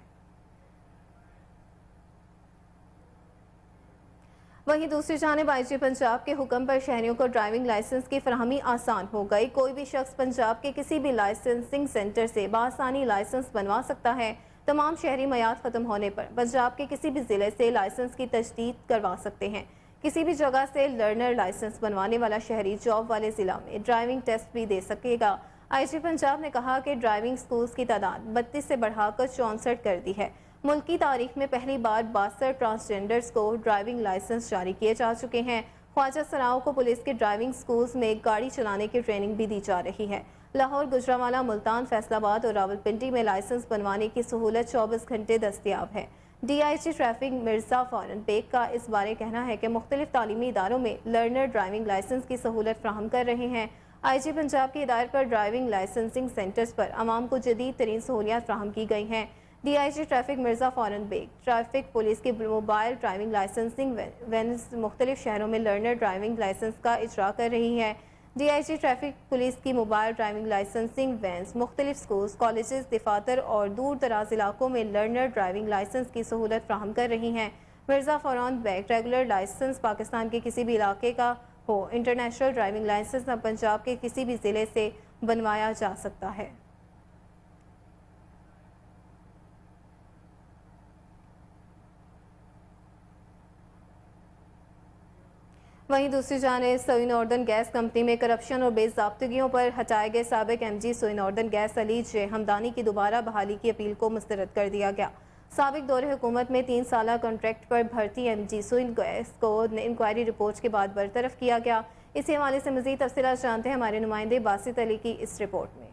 وہیں دوسری جانب آئی جی پنجاب کے حکم پر شہریوں کو ڈرائیونگ لائسنس کی فراہمی آسان ہو گئی۔ کوئی بھی شخص پنجاب کے کسی بھی لائسنسنگ سینٹر سے بآسانی لائسنس بنوا سکتا ہے۔ تمام شہری میعاد ختم ہونے پر پنجاب کے کسی بھی ضلع سے لائسنس کی تجدید کروا سکتے ہیں۔ کسی بھی جگہ سے لرنر لائسنس بنوانے والا شہری جاب والے ضلع میں ڈرائیونگ ٹیسٹ بھی دے سکے گا۔ آئی جی پنجاب نے کہا کہ ڈرائیونگ سکولز کی تعداد 32 سے بڑھا کر 64 کر دی ہے۔ ملکی تاریخ میں پہلی بار 62 ٹرانسجینڈرز کو ڈرائیونگ لائسنس جاری کیے جا چکے ہیں۔ خواجہ سراؤں کو پولیس کے ڈرائیونگ سکولز میں گاڑی چلانے کی ٹریننگ بھی دی جا رہی ہے۔ لاہور، گجرانوالہ، ملتان، فیصل آباد اور راولپنڈی میں لائسنس بنوانے کی سہولت 24 گھنٹے دستیاب ہے۔ D I G traffic Mirza Faran Baig کا اس بارے کہنا ہے کہ مختلف تعلیمی اداروں میں لرنر ڈرائیونگ لائسنس کی سہولت فراہم کر رہے ہیں۔ آئی جی پنجاب کی ہدایت پر ڈرائیونگ لائسنسنگ سینٹرز پر عوام کو جدید ترین سہولیات فراہم کی گئی ہیں۔ DIG ट्रैफिक मिर्ज़ा फौरन बेग ट्रैफिक पुलिस की मोबाइल ड्राइविंग लाइसेंसिंग वैन्स मुख्तलिफ शहरों में लर्नर ड्राइविंग लाइसेंस का इजरा कर रही है। DIG ट्रैफिक पुलिस की मोबाइल ड्राइविंग लाइसेंसिंग वैन्स मुख्तलिफ स्कूल्स, कॉलेजेस, दफातर और दूर दराज इलाकों में लर्नर ड्राइविंग लाइसेंस की सहूलत फ्राहम कर रही हैं। मिर्ज़ा फौरन बैग रेगुलर लाइसेंस पाकिस्तान के किसी भी इलाके का हो, इंटरनेशनल ड्राइविंग लाइसेंस न पंजाब के किसी भी ज़िले से बनवाया जा सकता है। वहीं दूसरी जानिब सोई नॉर्दर्न गैस कंपनी में करप्शन और बेज़ाब्तगियों पर हटाए गए साबिक MD सोई नॉर्दर्न गैस अली जे हमदानी की दोबारा बहाली की अपील को मुस्तरद कर दिया गया। साबिक दौरे हुकूमत में 3 साला कॉन्ट्रैक्ट पर भर्ती MD सोई गैस को इंक्वायरी रिपोर्ट के बाद बरतरफ किया गया। इसी हवाले से मज़ीद तफसीलात जानते हैं हमारे नुमाइंदे बासित अली की इस रिपोर्ट में।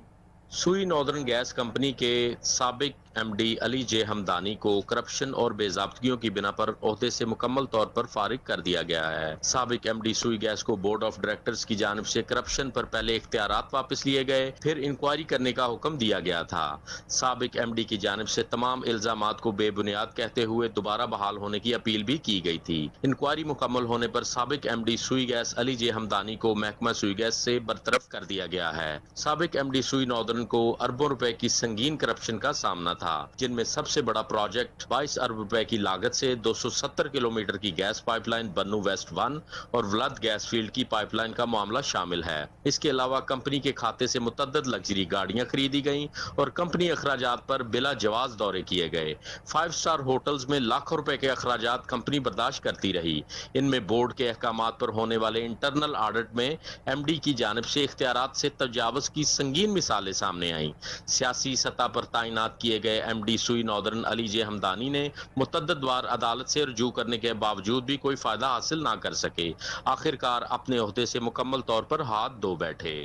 सुई नॉर्दर्न गैस कंपनी के साबिक MD अली जे हमदानी को करप्शन और बेज़ाब्तगियों की बिना पर ओहदे से मुकम्मल तौर पर फारिग कर दिया गया है। साबिक MD सुई गैस को बोर्ड ऑफ डायरेक्टर्स की जानिब से करप्शन पर पहले इख्तियारात वापस लिए गए, फिर इंक्वायरी करने का हुक्म दिया गया था। साबिक MD की जानिब से तमाम इल्जामात को बेबुनियाद कहते हुए दोबारा बहाल होने की अपील भी की गई थी। इंक्वायरी मुकम्मल होने पर साबिक MD सुई गैस अली जे हमदानी को महकमा सुई गैस से बरतरफ कर दिया गया है। साबिक MD सुई नॉर्दर्न को अरबों रुपए की संगीन करप्शन का सामना था, जिनमें सबसे बड़ा प्रोजेक्ट 22 अरब रुपए की लागत से 270 किलोमीटर की गैस पाइपलाइन बन्नू वेस्ट 1 और व्लद गैस फील्ड की पाइपलाइन का मामला शामिल है। इसके अलावा कंपनी के खाते से मुतअद्दिद लग्जरी गाड़ियां खरीदी गईं और कंपनी अखराजात पर बिला जवाज दौरे किए गए। 5 स्टार होटल्स में लाखों रुपए के अखराजात कंपनी बर्दाश्त करती रही। इनमें बोर्ड के अहकामात पर होने वाले इंटरनल ऑडिट में MD की जानिब से इख्तियारात से तजावुज़ की संगीन मिसालें सामने आई। सियासी सतह पर तैनात किए गए MD सुई नॉर्दर्न अली जे हमदानी ने मुतअद्दिद बार अदालत से रुजू करने के बावजूद भी कोई फायदा हासिल ना कर सके। आखिरकार अपने ओहदे से मुकम्मल तौर पर हाथ धो बैठे।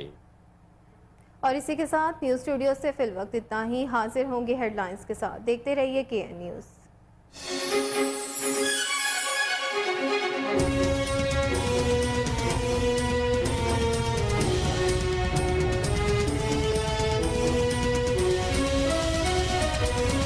और इसी के साथ न्यूज़ स्टूडियो से फिल वक्त इतना ही। हाजिर होंगे हेडलाइंस के साथ। देखते रहिए KN न्यूज़।